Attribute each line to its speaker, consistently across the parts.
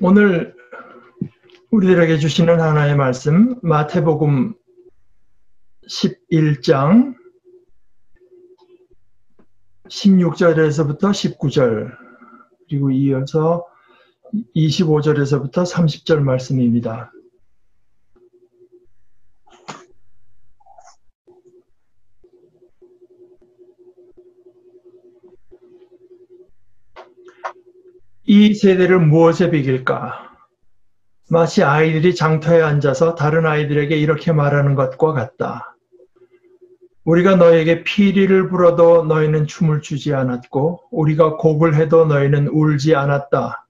Speaker 1: 오늘 우리들에게 주시는 하나의 말씀, 마태복음 11장 16절에서부터 19절, 그리고 이어서 25절에서부터 30절 말씀입니다. 이 세대를 무엇에 비길까? 마치 아이들이 장터에 앉아서 다른 아이들에게 이렇게 말하는 것과 같다. 우리가 너에게 피리를 불어도 너희는 춤을 추지 않았고 우리가 곡을 해도 너희는 울지 않았다.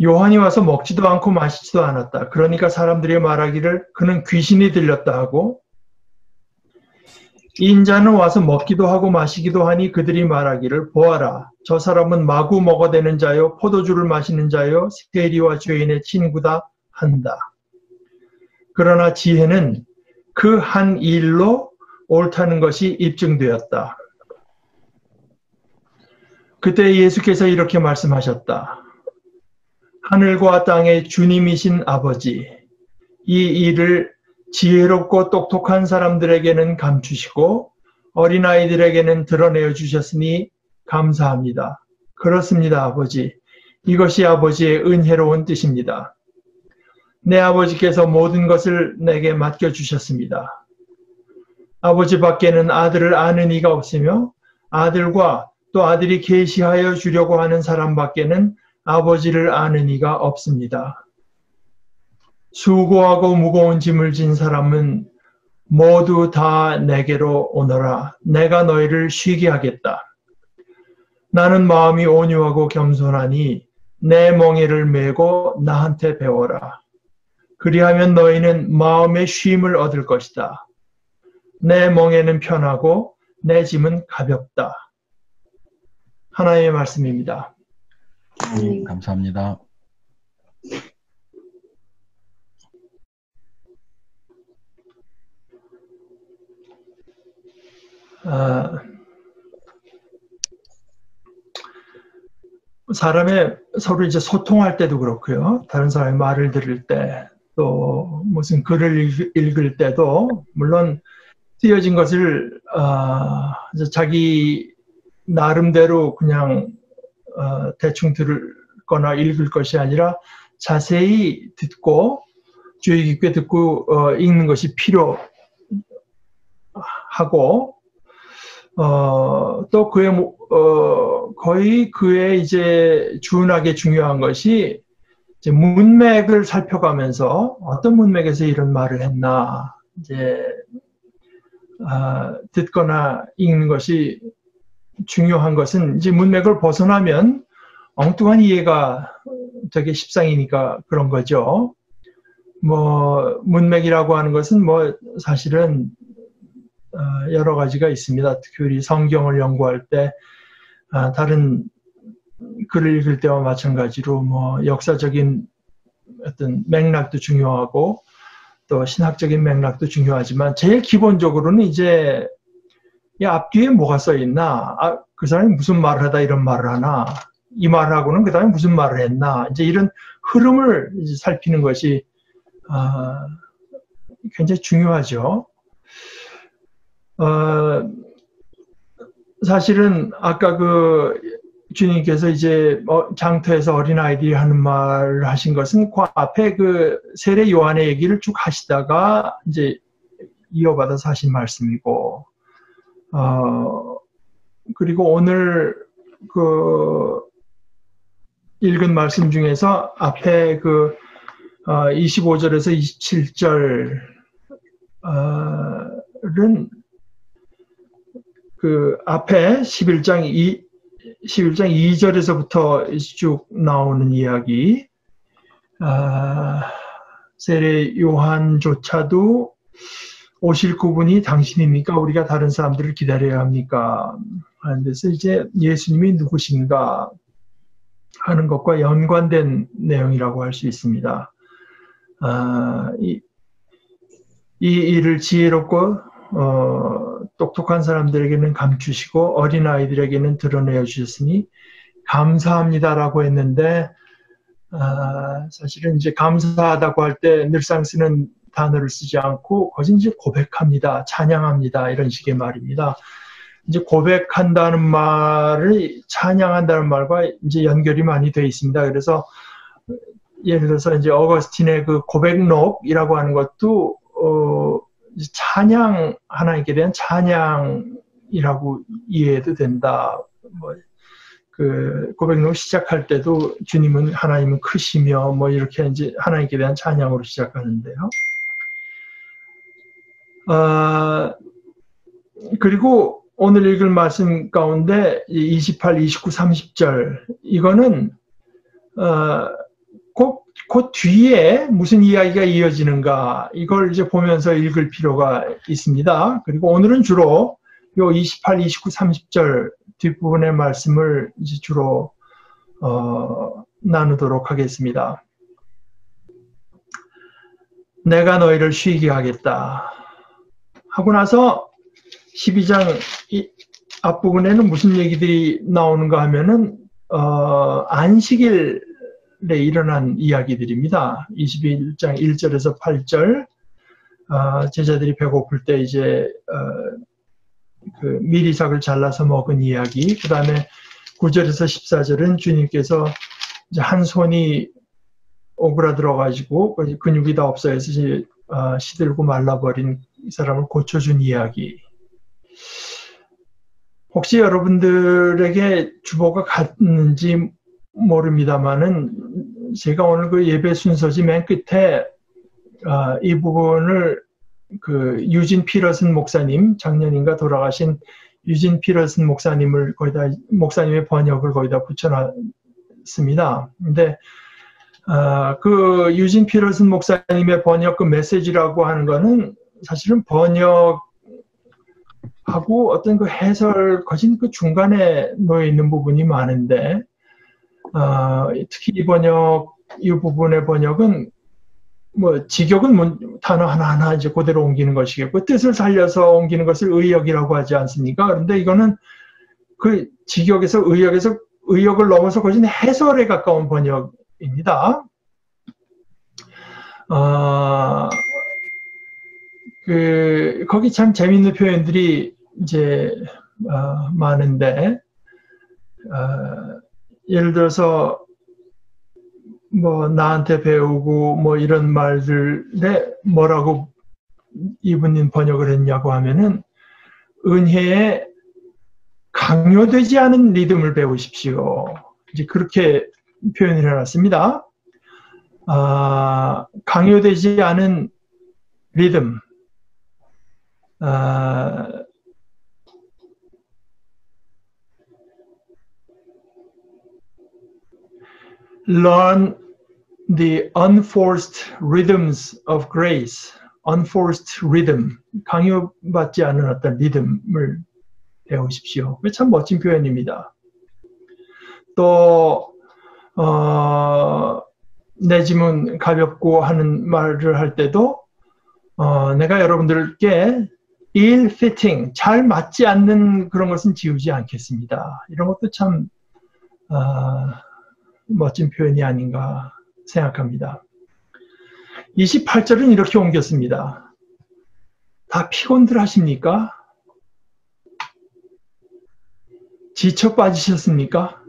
Speaker 1: 요한이 와서 먹지도 않고 마시지도 않았다. 그러니까 사람들이 말하기를 그는 귀신이 들렸다 하고, 인자는 와서 먹기도 하고 마시기도 하니 그들이 말하기를 보아라. 저 사람은 마구 먹어대는 자요 포도주를 마시는 자요 세리와 죄인의 친구다 한다. 그러나 지혜는 그 한 일로 옳다는 것이 입증되었다. 그때 예수께서 이렇게 말씀하셨다. 하늘과 땅의 주님이신 아버지, 이 일을 지혜롭고 똑똑한 사람들에게는 감추시고 어린아이들에게는 드러내어 주셨으니 감사합니다. 그렇습니다, 아버지. 이것이 아버지의 은혜로운 뜻입니다. 내 아버지께서 모든 것을 내게 맡겨주셨습니다. 아버지 밖에는 아들을 아는 이가 없으며 아들과 또 아들이 계시하여 주려고 하는 사람 밖에는 아버지를 아는 이가 없습니다. 수고하고 무거운 짐을 진 사람은 모두 다 내게로 오너라. 내가 너희를 쉬게 하겠다. 나는 마음이 온유하고 겸손하니 내 멍에를 메고 나한테 배워라. 그리하면 너희는 마음의 쉼을 얻을 것이다. 내 멍에는 편하고 내 짐은 가볍다. 하나님의 말씀입니다.
Speaker 2: 감사합니다.
Speaker 1: 사람의 서로 이제 소통할 때도 그렇고요. 다른 사람의 말을 들을 때, 또 무슨 글을 읽을 때도 물론 쓰여진 것을 이제 자기 나름대로 그냥 대충 들거나 읽을 것이 아니라 자세히 듣고 주의 깊게 듣고 읽는 것이 필요하고, 또 거의 그에 이제 준하게 중요한 것이 이제 문맥을 살펴가면서 어떤 문맥에서 이런 말을 했나, 이제 듣거나 읽는 것이 중요한 것은 이제 문맥을 벗어나면 엉뚱한 이해가 되게 십상이니까 그런 거죠. 뭐 문맥이라고 하는 것은 뭐 사실은 여러 가지가 있습니다. 특히 성경을 연구할 때 다른 글을 읽을 때와 마찬가지로 뭐 역사적인 어떤 맥락도 중요하고 또 신학적인 맥락도 중요하지만 제일 기본적으로는 이제 이 앞뒤에 뭐가 써 있나, 그 사람이 무슨 말을 하다 이런 말을 하나, 이 말하고는 그 다음에 무슨 말을 했나, 이제 이런 흐름을 이제 살피는 것이 굉장히 중요하죠. 사실은 아까 주님께서 이제 장터에서 어린아이들이 하는 말을 하신 것은 그 앞에 세례 요한의 얘기를 쭉 하시다가 이제 이어받아서 하신 말씀이고, 그리고 오늘 읽은 말씀 중에서 앞에 25절에서 27절은 앞에 11장 2절에서부터 쭉 나오는 이야기, 세례 요한조차도 오실 그분이 당신입니까? 우리가 다른 사람들을 기다려야 합니까? 하는 데서 이제 예수님이 누구신가 하는 것과 연관된 내용이라고 할 수 있습니다. 이 일을 지혜롭고 똑똑한 사람들에게는 감추시고 어린아이들에게는 드러내어 주셨으니 감사합니다라고 했는데 사실은 이제 감사하다고 할 때 늘상 쓰는 단어를 쓰지 않고 거진 이제 고백합니다, 찬양합니다 이런 식의 말입니다. 이제 고백한다는 말이 찬양한다는 말과 이제 연결이 많이 되어 있습니다. 그래서 예를 들어서 이제 어거스틴의 그 고백록이라고 하는 것도 찬양, 하나님께 대한 찬양이라고 이해해도 된다. 뭐 그 고백록 시작할 때도 주님은 하나님은 크시며 뭐 이렇게 이제 하나님께 대한 찬양으로 시작하는데요. 그리고 오늘 읽을 말씀 가운데 28, 29, 30절 이거는 그 뒤에 무슨 이야기가 이어지는가 이걸 이제 보면서 읽을 필요가 있습니다. 그리고 오늘은 주로 요 28, 29, 30절 뒷부분의 말씀을 이제 주로 나누도록 하겠습니다. 내가 너희를 쉬게 하겠다 하고 나서 12장 앞부분에는 무슨 얘기들이 나오는가 하면은 안식일에 일어난 이야기들입니다. 21장 1절에서 8절 제자들이 배고플 때 이제 그 미리삭을 잘라서 먹은 이야기, 그 다음에 9절에서 14절은 주님께서 이제 한 손이 오그라들어가지고 근육이 다 없어서 이제 시들고 말라버린 이 사람을 고쳐준 이야기. 혹시 여러분들에게 주보가 갔는지 모릅니다만은 제가 오늘 그 예배 순서지 맨 끝에 이 부분을 그 유진 피러슨 목사님, 작년인가 돌아가신 유진 피러슨 목사님을 목사님의 번역을 거기다 붙여놨습니다. 근데 그 유진 피러슨 목사님의 번역 그 메시지라고 하는 거는 사실은 번역하고 어떤 그 해설 거진 그 중간에 놓여 있는 부분이 많은데 특히 이 부분의 번역은 뭐 직역은 단어 하나하나 이제 그대로 옮기는 것이겠고 뜻을 살려서 옮기는 것을 의역이라고 하지 않습니까? 그런데 이거는 그 직역에서 의역을 넘어서 거진 해설에 가까운 번역입니다. 거기 참 재밌는 표현들이 이제 많은데 예를 들어서 뭐 나한테 배우고 뭐 이런 말들에 뭐라고 이분님 번역을 했냐고 하면은 은혜에 강요되지 않은 리듬을 배우십시오. 이제 그렇게 표현을 해놨습니다. 강요되지 않은 리듬. Learn the unforced rhythms of grace. Unforced rhythm. 강요받지 않은 어떤 리듬을 배우십시오. 참 멋진 표현입니다. 또 내 짐은 가볍고 하는 말을 할 때도 내가 여러분들께 ill-fitting, 잘 맞지 않는 그런 것은 지우지 않겠습니다. 이런 것도 참 멋진 표현이 아닌가 생각합니다. 28절은 이렇게 옮겼습니다. 다 피곤들 하십니까? 지쳐 빠지셨습니까?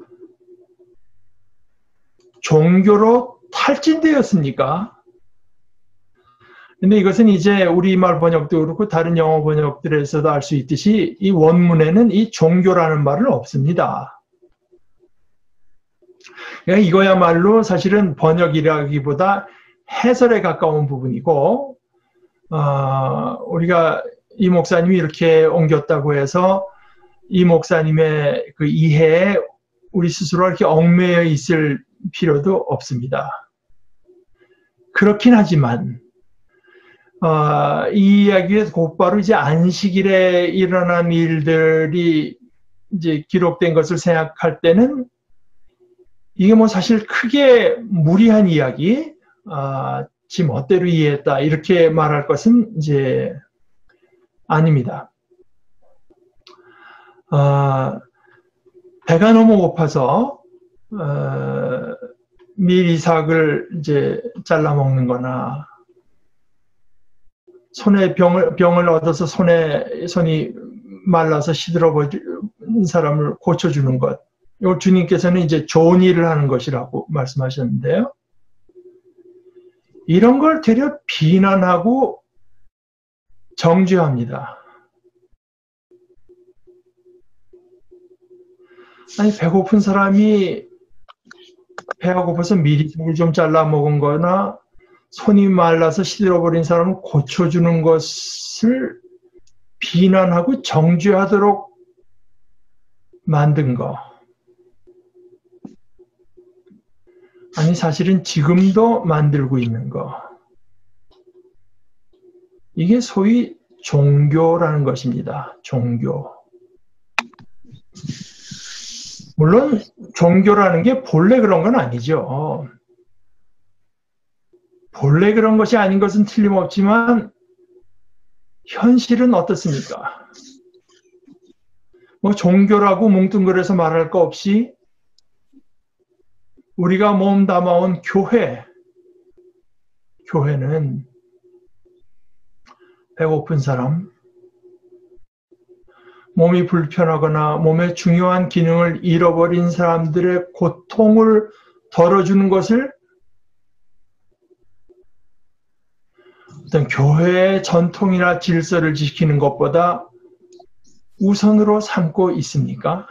Speaker 1: 종교로 탈진되었습니까? 근데 이것은 이제 우리말 번역도 그렇고 다른 영어 번역들에서도 알 수 있듯이 이 원문에는 이 종교라는 말은 없습니다. 그러니까 이거야말로 사실은 번역이라기보다 해설에 가까운 부분이고 우리가 이 목사님이 이렇게 옮겼다고 해서 이 목사님의 그 이해에 우리 스스로 이렇게 얽매여 있을 필요도 없습니다. 그렇긴 하지만 이 이야기에 곧바로 이제 안식일에 일어난 일들이 이제 기록된 것을 생각할 때는 이게 뭐 사실 크게 무리한 이야기, 지 멋대로 이해했다 이렇게 말할 것은 이제 아닙니다. 배가 너무 고파서 밀이삭을 이제 잘라 먹는 거나, 손에 병을 얻어서 손이 말라서 시들어버린 사람을 고쳐주는 것. 이걸 주님께서는 이제 좋은 일을 하는 것이라고 말씀하셨는데요. 이런 걸 되려 비난하고 정죄합니다. 아니, 배고픈 사람이 배가 고파서 미리국을 좀 잘라 먹은 거나 손이 말라서 시들어버린 사람을 고쳐주는 것을 비난하고 정죄하도록 만든 거. 아니, 사실은 지금도 만들고 있는 거. 이게 소위 종교라는 것입니다. 종교. 물론 종교라는 게 본래 그런 건 아니죠. 본래 그런 것이 아닌 것은 틀림없지만 현실은 어떻습니까? 뭐 종교라고 뭉뚱그려서 말할 거 없이 우리가 몸 담아온 교회는 배고픈 사람, 몸이 불편하거나 몸의 중요한 기능을 잃어버린 사람들의 고통을 덜어주는 것을 어떤 교회의 전통이나 질서를 지키는 것보다 우선으로 삼고 있습니까?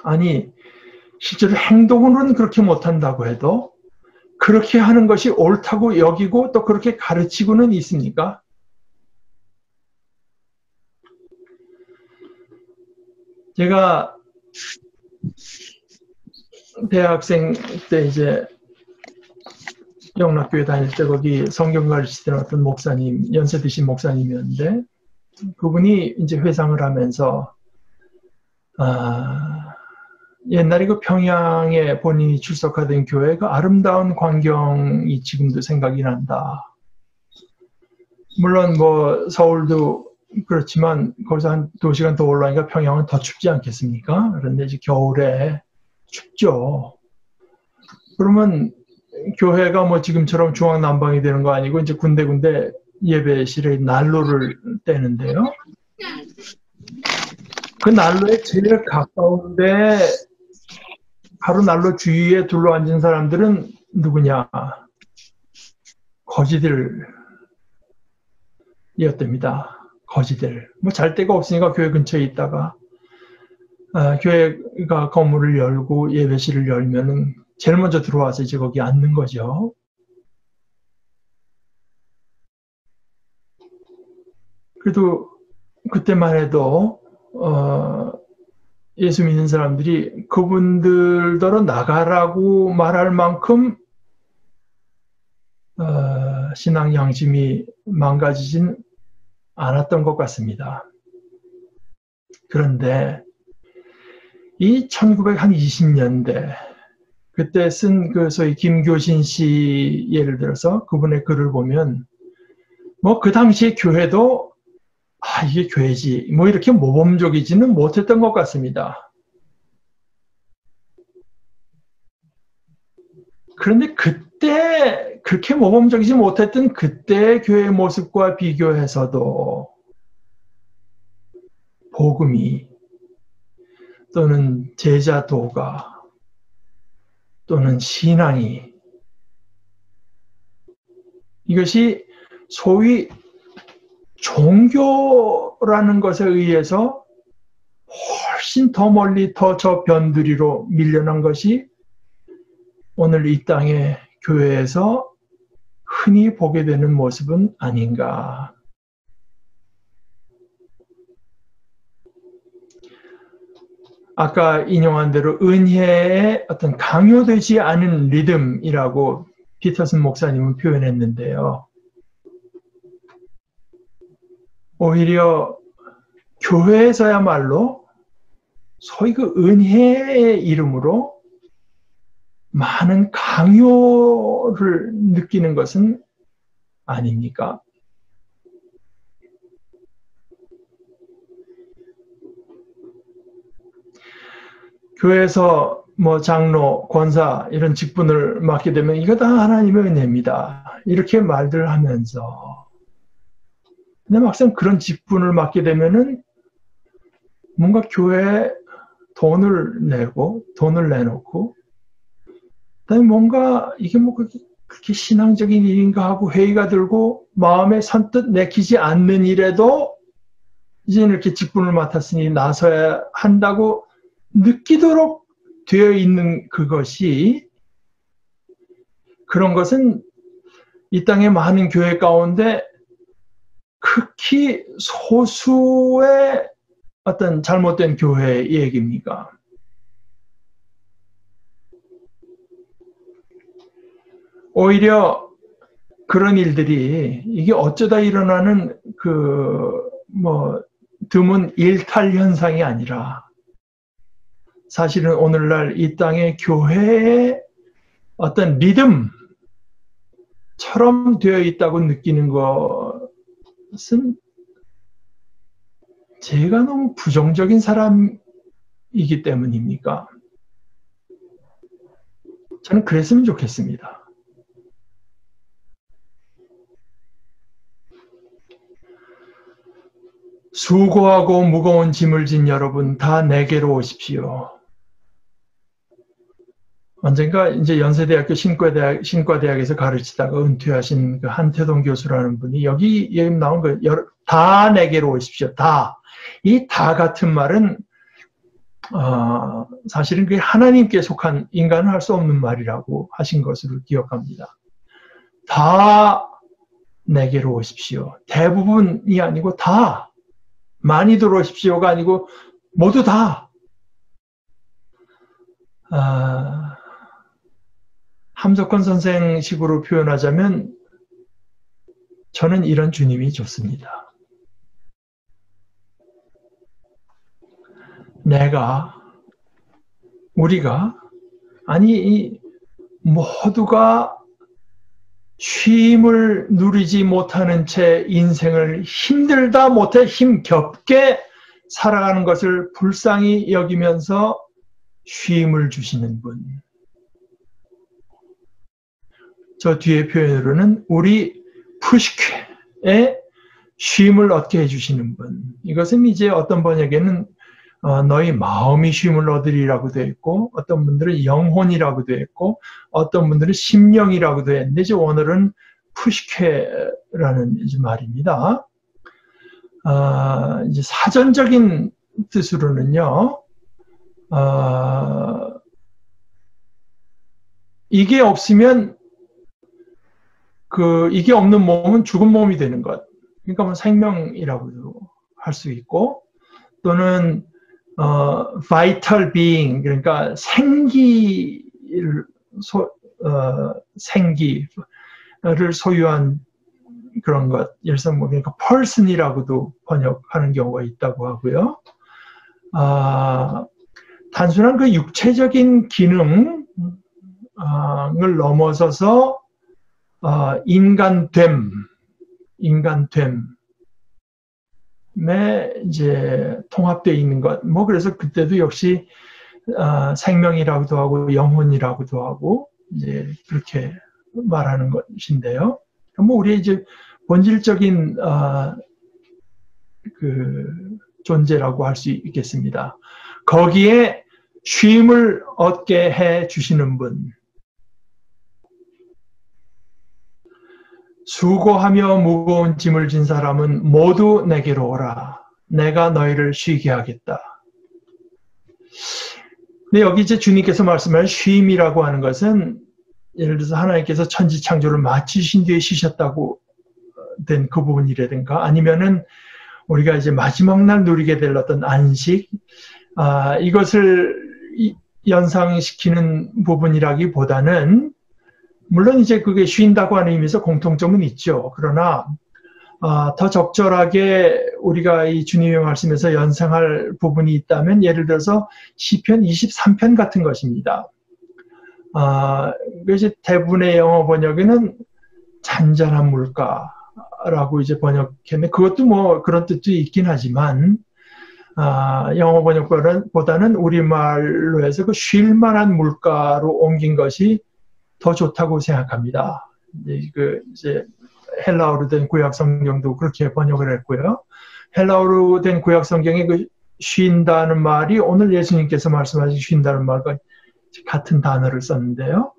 Speaker 1: 아니, 실제로 행동으로는 그렇게 못한다고 해도 그렇게 하는 것이 옳다고 여기고 또 그렇게 가르치고는 있습니까? 제가 대학생 때 이제 영락교회 다닐 때 거기 성경 가르치던 어떤 목사님, 연세 드신 목사님이었는데 그분이 이제 회상을 하면서 옛날에 그 평양에 본인이 출석하던 교회 그 아름다운 광경이 지금도 생각이 난다. 물론 뭐 서울도 그렇지만 거기서 한 2시간 더 올라가니까 평양은 더 춥지 않겠습니까? 그런데 이제 겨울에 춥죠. 그러면 교회가 뭐 지금처럼 중앙난방이 되는 거 아니고 이제 군데군데 예배실에 난로를 떼는데요. 그 난로에 제일 가까운데 바로 난로 주위에 둘러앉은 사람들은 누구냐? 거지들이었답니다. 거지들. 뭐 잘 데가 없으니까 교회 근처에 있다가 교회가 건물을 열고 예배실을 열면은 제일 먼저 들어와서 이제 거기 앉는 거죠. 그래도 그때만 해도 예수 믿는 사람들이 그분들더러 나가라고 말할 만큼 신앙 양심이 망가지진 않았던 것 같습니다. 그런데 이 1920년대 그때 쓴 그 소위 김교신 씨 예를 들어서 그분의 글을 보면 뭐 그 당시에 교회도 이게 교회지 뭐 이렇게 모범적이지는 못했던 것 같습니다. 그런데 그때 그렇게 모범적이지 못했던 그때의 교회의 모습과 비교해서도 복음이 또는 제자도가 또는 신앙이 이것이 소위 종교라는 것에 의해서 훨씬 더 멀리 더 저 변두리로 밀려난 것이 오늘 이 땅의 교회에서 흔히 보게 되는 모습은 아닌가. 아까 인용한 대로 은혜의 어떤 강요되지 않은 리듬이라고 피터슨 목사님은 표현했는데요. 오히려 교회에서야말로 소위 그 은혜의 이름으로 많은 강요를 느끼는 것은 아닙니까? 교회에서 뭐 장로, 권사 이런 직분을 맡게 되면 이거 다 하나님의 은혜입니다. 이렇게 말들 하면서 근데 막상 그런 직분을 맡게 되면은 뭔가 교회에 돈을 내놓고 그다음에 뭔가 이게 뭐 그렇게 신앙적인 일인가 하고 회의가 들고 마음에 선뜻 내키지 않는 일에도 이제 이렇게 직분을 맡았으니 나서야 한다고 느끼도록 되어 있는 그것이 그런 것은 이 땅의 많은 교회 가운데 극히 소수의 어떤 잘못된 교회의 얘기입니까? 오히려 그런 일들이 이게 어쩌다 일어나는 드문 일탈 현상이 아니라 사실은 오늘날 이 땅의 교회의 어떤 리듬처럼 되어 있다고 느끼는 것은 제가 너무 부정적인 사람이기 때문입니까? 저는 그랬으면 좋겠습니다. 수고하고 무거운 짐을 진 여러분 다 내게로 오십시오. 언젠가 이제 연세대학교 신과대학에서 가르치다가 은퇴하신 그 한태동 교수라는 분이 여기 나온 거 다 내게로 오십시오. 다. 이 다 같은 말은 사실은 그게 하나님께 속한 인간은 할 수 없는 말이라고 하신 것으로 기억합니다. 다 내게로 오십시오. 대부분이 아니고 다. 많이 들어오십시오가 아니고 모두 다. 함석헌 선생식으로 표현하자면 저는 이런 주님이 좋습니다. 우리가 아니 모두가 쉼을 누리지 못하는 채 인생을 힘들다 못해 힘겹게 살아가는 것을 불쌍히 여기면서 쉼을 주시는 분. 저 뒤에 표현으로는 우리 푸시케에 쉼을 얻게 해주시는 분. 이것은 이제 어떤 번역에는 너희 마음이 쉼을 얻으리라고 되어 있고 어떤 분들은 영혼이라고 되어 있고 어떤 분들은 심령이라고 되어 있는데 이제 오늘은 푸시케라는 이제 말입니다. 이제 사전적인 뜻으로는요. 이게 없으면 이게 없는 몸은 죽은 몸이 되는 것. 그러니까 뭐 생명이라고도 할 수 있고 또는 vital being 그러니까 생기를 소유한 그런 것. 예를 들어서 뭐 그러니까 person이라고도 번역하는 경우가 있다고 하고요. 단순한 그 육체적인 기능을 넘어서서 인간됨에 이제 통합되어 있는 것. 뭐 그래서 그때도 역시 생명이라고도 하고 영혼이라고도 하고 이제 그렇게 말하는 것인데요. 뭐 우리의 이제 본질적인 그 존재라고 할 수 있겠습니다. 거기에 쉼을 얻게 해 주시는 분. 수고하며 무거운 짐을 진 사람은 모두 내게로 오라. 내가 너희를 쉬게 하겠다. 근데 여기 이제 주님께서 말씀하신 쉼이라고 하는 것은 예를 들어서 하나님께서 천지창조를 마치신 뒤에 쉬셨다고 된 그 부분이라든가 아니면은 우리가 이제 마지막 날 누리게 될 어떤 안식 이것을 연상시키는 부분이라기보다는 물론 이제 그게 쉰다고 하는 의미에서 공통점은 있죠. 그러나 더 적절하게 우리가 이 주님의 말씀에서 연상할 부분이 있다면 예를 들어서 시편 23편 같은 것입니다. 이것이 대부분의 영어 번역에는 잔잔한 물가라고 이제 번역했는데 그것도 뭐 그런 뜻도 있긴 하지만 영어 번역보다는 우리말로 해서 그 쉴 만한 물가로 옮긴 것이 더 좋다고 생각합니다. 이제 헬라어로 된 구약 성경도 그렇게 번역을 했고요. 헬라어로 된 구약 성경에 그 쉰다는 말이 오늘 예수님께서 말씀하신 쉰다는 말과 같은 단어를 썼는데요.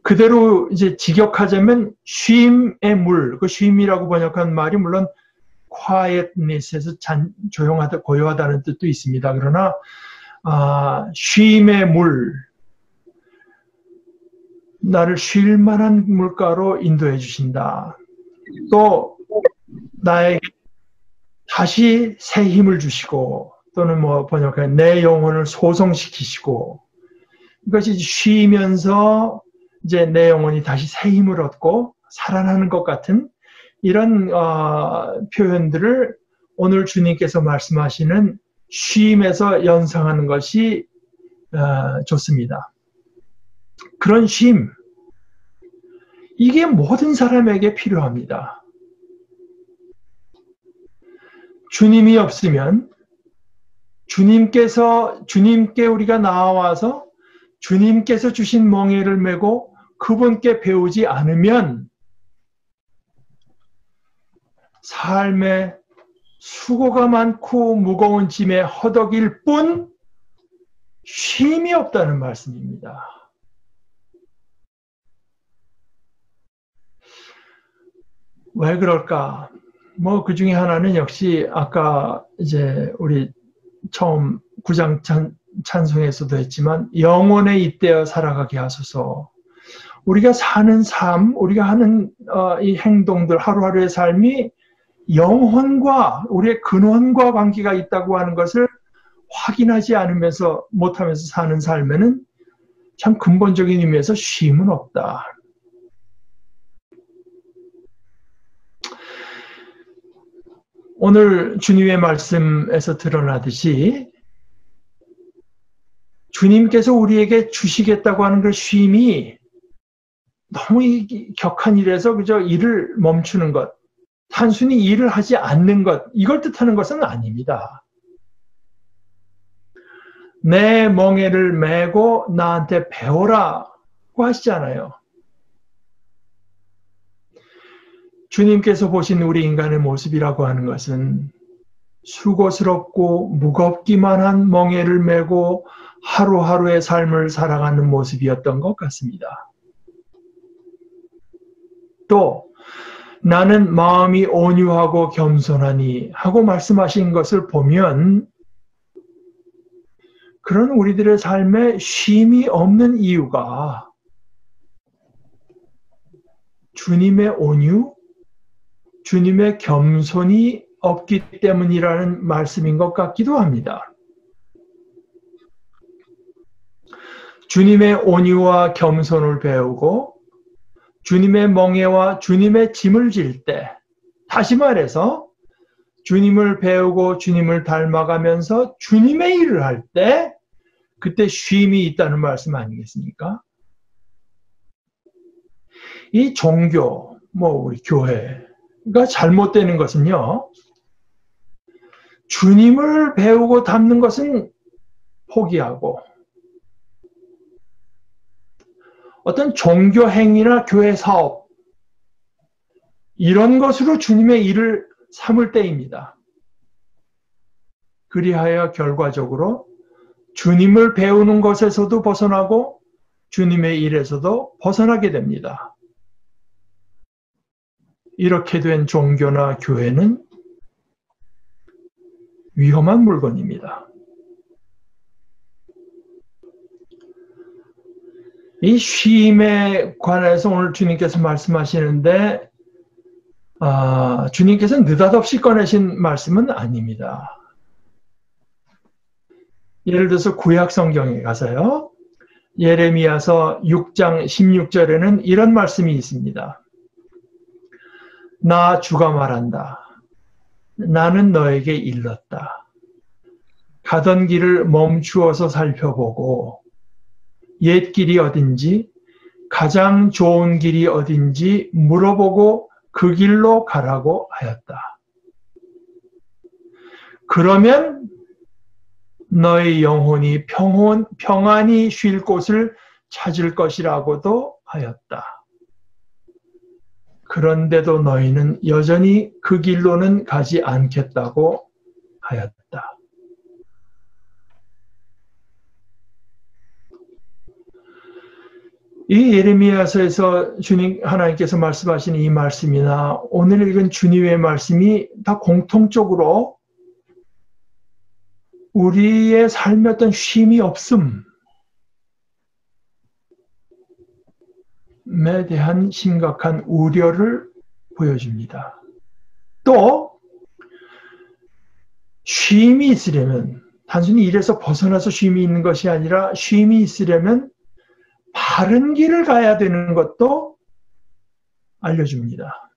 Speaker 1: 그대로 이제 직역하자면 쉼의 물, 그 쉼이라고 번역한 말이 물론 quietness에서 조용하다, 고요하다는 뜻도 있습니다. 그러나 쉼의 물, 나를 쉴 만한 물가로 인도해 주신다. 또 나에게 다시 새 힘을 주시고 또는 뭐 번역하면 내 영혼을 소성시키시고 이것이 쉬면서 이제 내 영혼이 다시 새 힘을 얻고 살아나는 것 같은 이런 표현들을 오늘 주님께서 말씀하시는 쉼에서 연상하는 것이 좋습니다. 그런 쉼, 이게 모든 사람에게 필요합니다. 주님이 없으면 주님께 우리가 나와서 주님께서 주신 멍에를 메고 그분께 배우지 않으면 삶에 수고가 많고 무거운 짐에 허덕일 뿐 쉼이 없다는 말씀입니다. 왜 그럴까? 뭐 그 중에 하나는 역시 아까 이제 우리 처음 9장 찬송에서도 했지만 영혼에 잇대어 살아가게 하소서. 우리가 사는 삶, 우리가 하는 이 행동들, 하루하루의 삶이 영혼과 우리의 근원과 관계가 있다고 하는 것을 확인하지 않으면서 못하면서 사는 삶에는 참 근본적인 의미에서 쉼은 없다. 오늘 주님의 말씀에서 드러나듯이 주님께서 우리에게 주시겠다고 하는 그 쉼이 너무 격한 일에서 그저 일을 멈추는 것, 단순히 일을 하지 않는 것, 이걸 뜻하는 것은 아닙니다. 내 멍에를 메고 나한테 배워라고 하시잖아요. 주님께서 보신 우리 인간의 모습이라고 하는 것은 수고스럽고 무겁기만 한 멍에를 메고 하루하루의 삶을 살아가는 모습이었던 것 같습니다. 또 나는 마음이 온유하고 겸손하니 하고 말씀하신 것을 보면 그런 우리들의 삶에 쉼이 없는 이유가 주님의 온유, 주님의 겸손이 없기 때문이라는 말씀인 것 같기도 합니다. 주님의 온유와 겸손을 배우고 주님의 멍에와 주님의 짐을 질 때, 다시 말해서 주님을 배우고 주님을 닮아가면서 주님의 일을 할 때 그때 쉼이 있다는 말씀 아니겠습니까? 이 종교, 우리 교회가 잘못되는 것은요, 주님을 배우고 닮는 것은 포기하고 어떤 종교 행위나 교회 사업 이런 것으로 주님의 일을 삼을 때입니다. 그리하여 결과적으로 주님을 배우는 것에서도 벗어나고 주님의 일에서도 벗어나게 됩니다. 이렇게 된 종교나 교회는 위험한 물건입니다. 이 쉼에 관해서 오늘 주님께서 말씀하시는데 주님께서 느닷없이 꺼내신 말씀은 아닙니다. 예를 들어서 구약 성경에 가서요. 예레미야서 6장 16절에는 이런 말씀이 있습니다. 나 주가 말한다. 나는 너에게 일렀다. 가던 길을 멈추어서 살펴보고 옛 길이 어딘지 가장 좋은 길이 어딘지 물어보고 그 길로 가라고 하였다. 그러면 너희 영혼이 평안히 쉴 곳을 찾을 것이라고도 하였다. 그런데도 너희는 여전히 그 길로는 가지 않겠다고 하였다. 이 예레미야서에서 하나님께서 말씀하시는 이 말씀이나 오늘 읽은 주님의 말씀이 다 공통적으로 우리의 삶의 어떤 쉼이 없음에 대한 심각한 우려를 보여줍니다. 또 쉼이 있으려면 단순히 일에서 벗어나서 쉼이 있는 것이 아니라 쉼이 있으려면 바른 길을 가야 되는 것도 알려줍니다.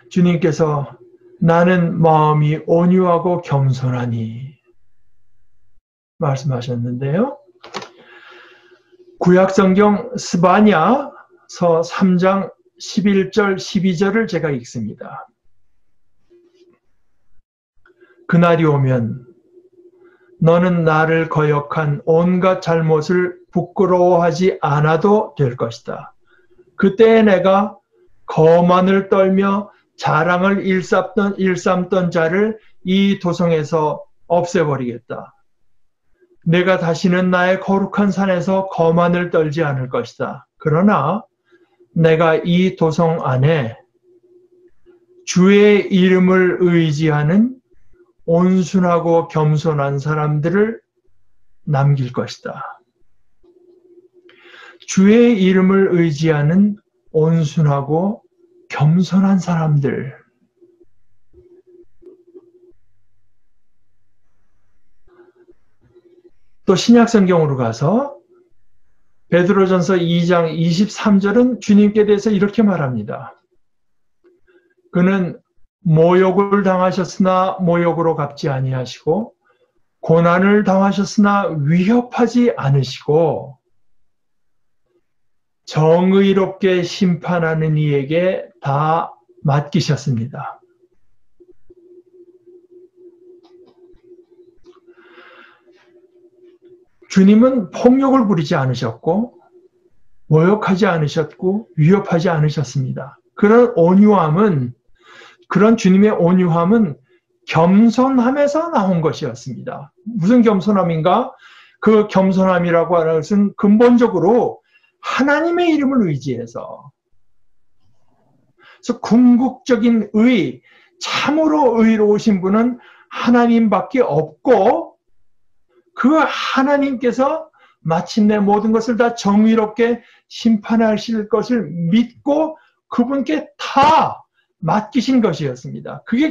Speaker 1: 주님께서 나는 마음이 온유하고 겸손하니 말씀하셨는데요. 구약성경 스바냐서 3장 11절 12절을 제가 읽습니다. 그날이 오면 너는 나를 거역한 온갖 잘못을 부끄러워하지 않아도 될 것이다. 그때 내가 거만을 떨며 자랑을 일삼던 자를 이 도성에서 없애버리겠다. 내가 다시는 나의 거룩한 산에서 거만을 떨지 않을 것이다. 그러나 내가 이 도성 안에 주의 이름을 의지하는 온순하고 겸손한 사람들을 남길 것이다. 주의 이름을 의지하는 온순하고 겸손한 사람들. 또 신약성경으로 가서 베드로전서 2장 23절은 주님께 대해서 이렇게 말합니다. 그는 모욕을 당하셨으나 모욕으로 갚지 아니하시고 고난을 당하셨으나 위협하지 않으시고 정의롭게 심판하는 이에게 다 맡기셨습니다. 주님은 폭력을 부리지 않으셨고 모욕하지 않으셨고 위협하지 않으셨습니다. 그런 온유함은 그런 주님의 온유함은 겸손함에서 나온 것이었습니다. 무슨 겸손함인가? 그 겸손함이라고 하는 것은 근본적으로 하나님의 이름을 의지해서 그래서 궁극적인 의, 참으로 의로우신 분은 하나님밖에 없고 그 하나님께서 마침내 모든 것을 다 정의롭게 심판하실 것을 믿고 그분께 다 맡기신 것이었습니다. 그게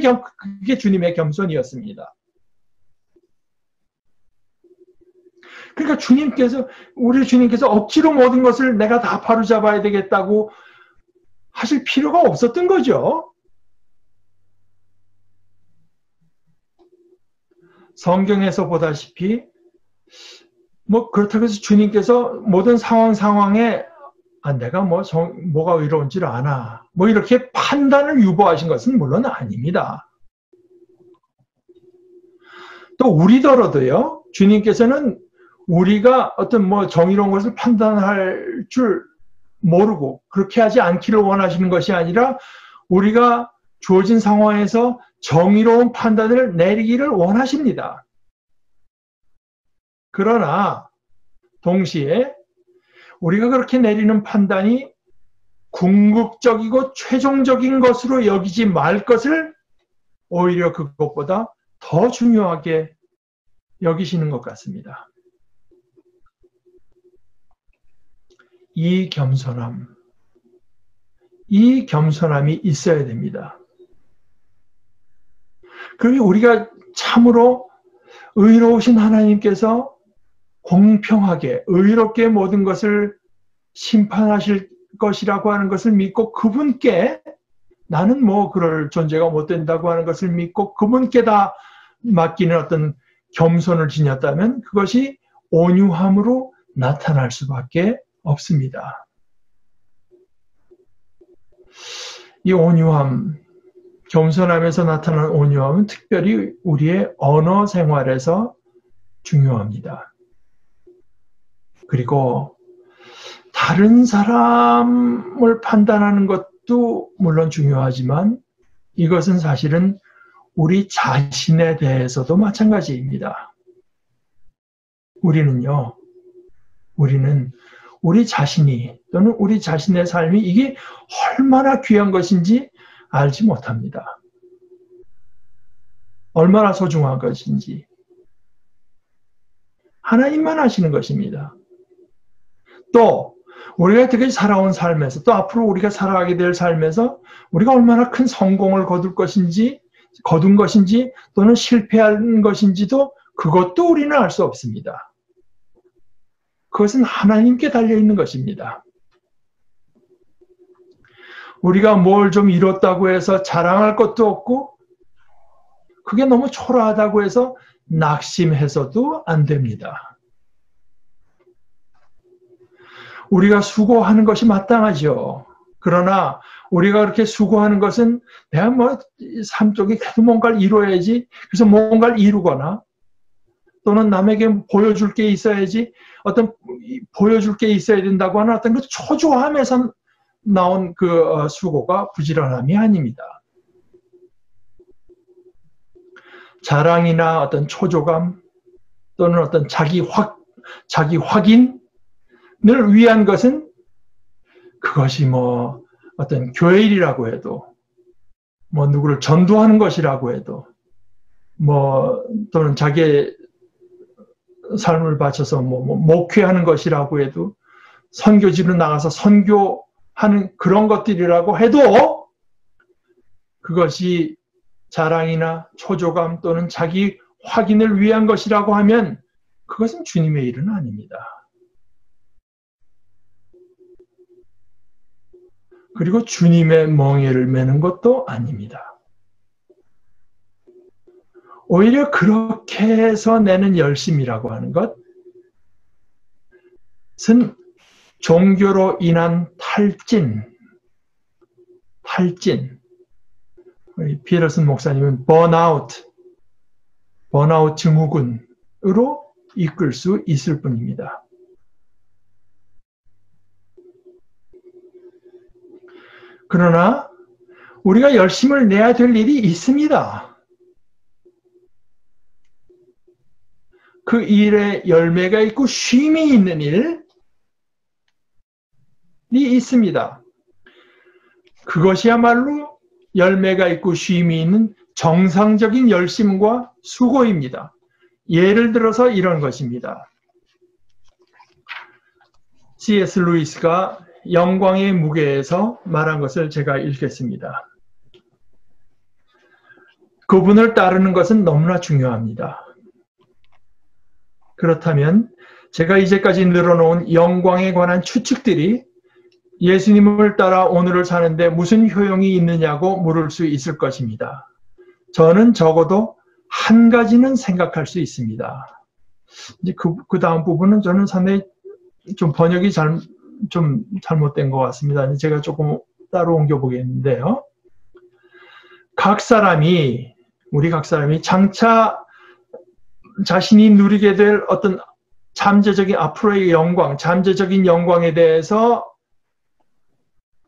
Speaker 1: 주님의 겸손이었습니다. 그러니까 우리 주님께서 억지로 모든 것을 내가 다 바로잡아야 되겠다고 하실 필요가 없었던 거죠. 성경에서 보다시피 그렇다고 해서 주님께서 모든 상황에 내가 뭐가 의로운지를 아나 이렇게 판단을 유보하신 것은 물론 아닙니다. 또 우리더라도요, 주님께서는 우리가 어떤 정의로운 것을 판단할 줄 모르고 그렇게 하지 않기를 원하시는 것이 아니라 우리가 주어진 상황에서 정의로운 판단을 내리기를 원하십니다. 그러나 동시에 우리가 그렇게 내리는 판단이 궁극적이고 최종적인 것으로 여기지 말 것을 오히려 그것보다 더 중요하게 여기시는 것 같습니다. 이 겸손함이 있어야 됩니다. 그리고 우리가 참으로 의로우신 하나님께서 공평하게 의롭게 모든 것을 심판하실 것이라고 하는 것을 믿고 그분께 나는 그럴 존재가 못 된다고 하는 것을 믿고 그분께 다 맡기는 어떤 겸손을 지녔다면 그것이 온유함으로 나타날 수밖에 없습니다. 이 온유함, 겸손함에서 나타나는 온유함은 특별히 우리의 언어 생활에서 중요합니다. 그리고 다른 사람을 판단하는 것도 물론 중요하지만 이것은 사실은 우리 자신에 대해서도 마찬가지입니다. 우리는 우리 자신이 또는 우리 자신의 삶이 이게 얼마나 귀한 것인지 알지 못합니다. 얼마나 소중한 것인지 하나님만 아시는 것입니다. 또 우리가 여태까지 살아온 삶에서 또 앞으로 우리가 살아가게 될 삶에서 우리가 얼마나 큰 성공을 거둔 것인지 또는 실패한 것인지도 그것도 우리는 알 수 없습니다. 그것은 하나님께 달려있는 것입니다. 우리가 뭘 좀 이뤘다고 해서 자랑할 것도 없고 그게 너무 초라하다고 해서 낙심해서도 안 됩니다. 우리가 수고하는 것이 마땅하죠. 그러나 우리가 그렇게 수고하는 것은 내가 삶 속에 계속 뭔가를 이루어야지, 그래서 뭔가를 이루거나 또는 남에게 보여줄 게 있어야지, 보여줄 게 있어야 된다고 하는 어떤 그 초조함에서 나온 그 수고가 부지런함이 아닙니다. 자랑이나 어떤 초조감 또는 어떤 자기 확인을 위한 것은 그것이 어떤 교회일이라고 해도 누구를 전도하는 것이라고 해도 또는 자기의 삶을 바쳐서 목회하는 것이라고 해도 선교지로 나가서 선교하는 그런 것들이라고 해도 그것이 자랑이나 초조감 또는 자기 확인을 위한 것이라고 하면 그것은 주님의 일은 아닙니다. 그리고 주님의 멍에를 매는 것도 아닙니다. 오히려 그렇게 해서 내는 열심이라고 하는 것은 종교로 인한 탈진, 피터슨 목사님은 번아웃 증후군으로 이끌 수 있을 뿐입니다. 그러나 우리가 열심을 내야 될 일이 있습니다. 그 일에 열매가 있고 쉼이 있는 일이 있습니다. 그것이야말로 열매가 있고 쉼이 있는 정상적인 열심과 수고입니다. 예를 들어서 이런 것입니다. C.S. 루이스가 영광의 무게에서 말한 것을 제가 읽겠습니다. 그분을 따르는 것은 너무나 중요합니다. 그렇다면 제가 이제까지 늘어놓은 영광에 관한 추측들이 예수님을 따라 오늘을 사는데 무슨 효용이 있느냐고 물을 수 있을 것입니다. 저는 적어도 한 가지는 생각할 수 있습니다. 이제 그 다음 부분은 저는 상당히 좀 번역이 좀 잘못된 것 같습니다. 제가 조금 따로 옮겨보겠는데요. 우리 각 사람이 장차 자신이 누리게 될 어떤 앞으로의 영광, 잠재적인 영광에 대해서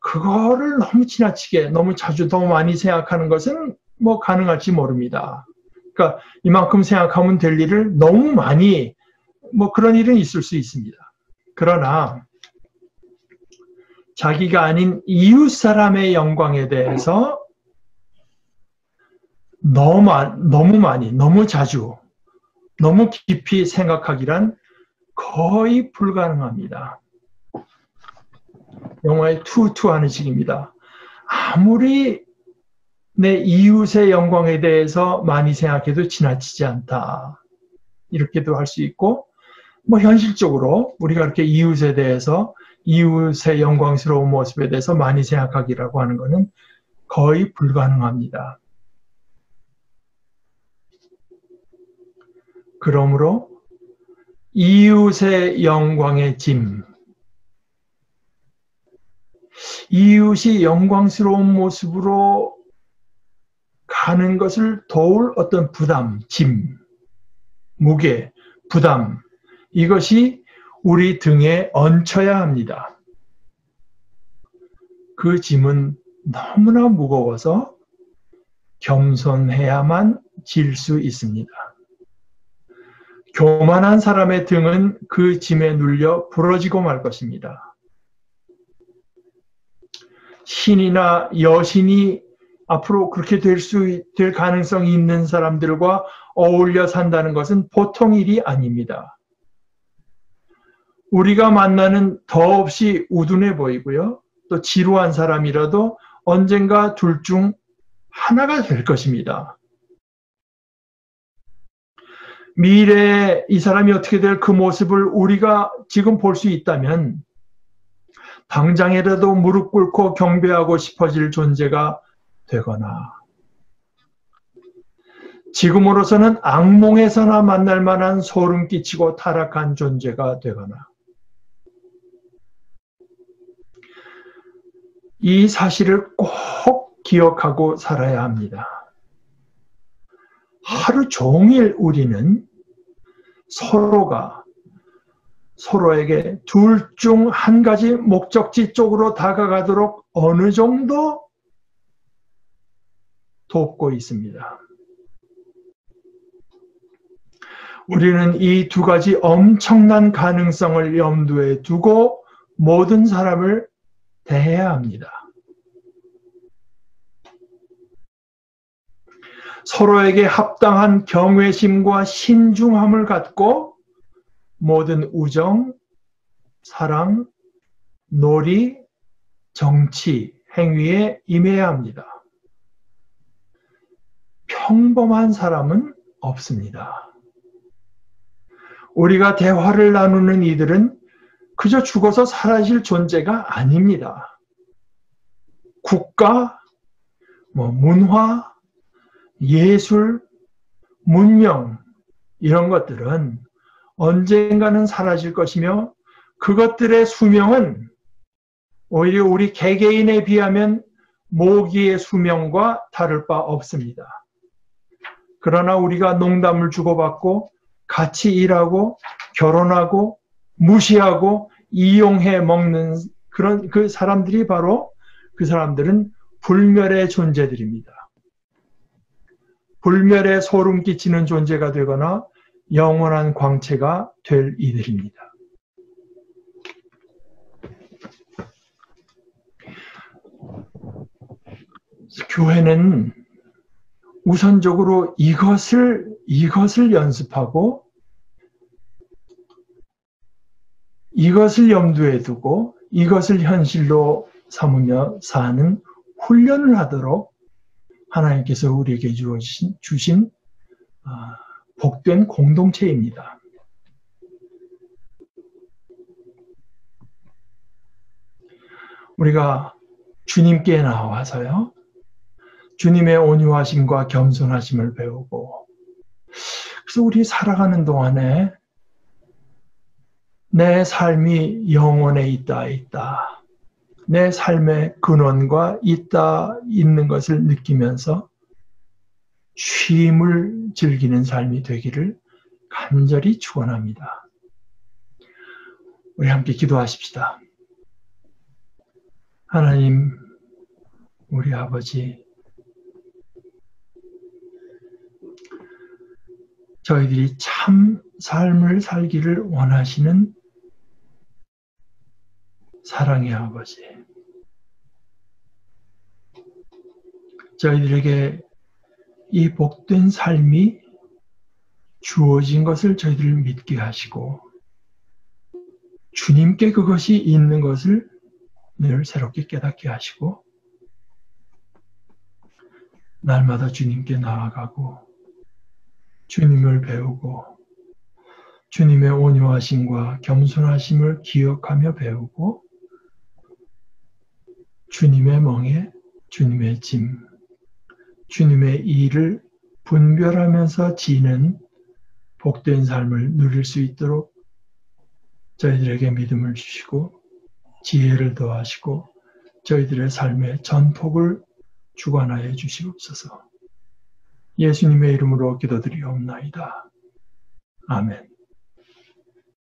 Speaker 1: 그거를 너무 지나치게, 너무 자주, 너무 많이 생각하는 것은 가능할지 모릅니다. 그러니까 이만큼 생각하면 될 일을 너무 많이, 그런 일은 있을 수 있습니다. 그러나 자기가 아닌 이웃 사람의 영광에 대해서 너무 많이, 너무 자주, 너무 깊이 생각하기란 거의 불가능합니다. 영화의 투투하는 식입니다. 아무리 내 이웃의 영광에 대해서 많이 생각해도 지나치지 않다. 이렇게도 할 수 있고, 현실적으로 우리가 그렇게 이웃에 대해서, 이웃의 영광스러운 모습에 대해서 많이 생각하기라고 하는 것은 거의 불가능합니다. 그러므로 이웃의 영광의 짐, 이웃이 영광스러운 모습으로 가는 것을 도울 어떤 부담, 짐, 무게, 부담, 이것이 우리 등에 얹혀야 합니다. 그 짐은 너무나 무거워서 겸손해야만 질 수 있습니다. 교만한 사람의 등은 그 짐에 눌려 부러지고 말 것입니다. 신이나 여신이 앞으로 그렇게 될 가능성이 있는 사람들과 어울려 산다는 것은 보통 일이 아닙니다. 우리가 만나는 더없이 우둔해 보이고요. 또 지루한 사람이라도 언젠가 둘 중 하나가 될 것입니다. 미래에 이 사람이 어떻게 될 그 모습을 우리가 지금 볼 수 있다면 당장이라도 무릎 꿇고 경배하고 싶어질 존재가 되거나 지금으로서는 악몽에서나 만날 만한 소름 끼치고 타락한 존재가 되거나 이 사실을 꼭 기억하고 살아야 합니다. 하루 종일 우리는 서로에게 둘 중 한 가지 목적지 쪽으로 다가가도록 어느 정도 돕고 있습니다. 우리는 이 두 가지 엄청난 가능성을 염두에 두고 모든 사람을 대해야 합니다. 서로에게 합당한 경외심과 신중함을 갖고 모든 우정, 사랑, 놀이, 정치, 행위에 임해야 합니다. 평범한 사람은 없습니다. 우리가 대화를 나누는 이들은 그저 죽어서 사라질 존재가 아닙니다. 국가, 문화, 예술, 문명 이런 것들은 언젠가는 사라질 것이며 그것들의 수명은 오히려 우리 개개인에 비하면 모기의 수명과 다를 바 없습니다. 그러나 우리가 농담을 주고받고 같이 일하고 결혼하고 무시하고 이용해 먹는 그런 그 사람들이 바로 그 사람들은 불멸의 존재들입니다. 불멸의 소름 끼치는 존재가 되거나 영원한 광채가 될 이들입니다. 교회는 우선적으로 이것을 연습하고 이것을 염두에 두고 이것을 현실로 삼으며 사는 훈련을 하도록 하나님께서 우리에게 주신 복된 공동체입니다. 우리가 주님께 나와서요. 주님의 온유하심과 겸손하심을 배우고 그래서 우리 살아가는 동안에 내 삶이 영혼에 있다. 내 삶의 근원과 있는 것을 느끼면서 쉼을 즐기는 삶이 되기를 간절히 축원합니다. 우리 함께 기도하십시다. 하나님, 우리 아버지, 저희들이 참 삶을 살기를 원하시는 사랑의 아버지, 저희들에게 이 복된 삶이 주어진 것을 저희들을 믿게 하시고 주님께 그것이 있는 것을 늘 새롭게 깨닫게 하시고 날마다 주님께 나아가고 주님을 배우고 주님의 온유하심과 겸손하심을 기억하며 배우고 주님의 멍에 주님의 짐, 주님의 일을 분별하면서 지는 복된 삶을 누릴 수 있도록 저희들에게 믿음을 주시고 지혜를 더하시고 저희들의 삶의 전폭을 주관하여 주시옵소서. 예수님의 이름으로 기도드리옵나이다. 아멘.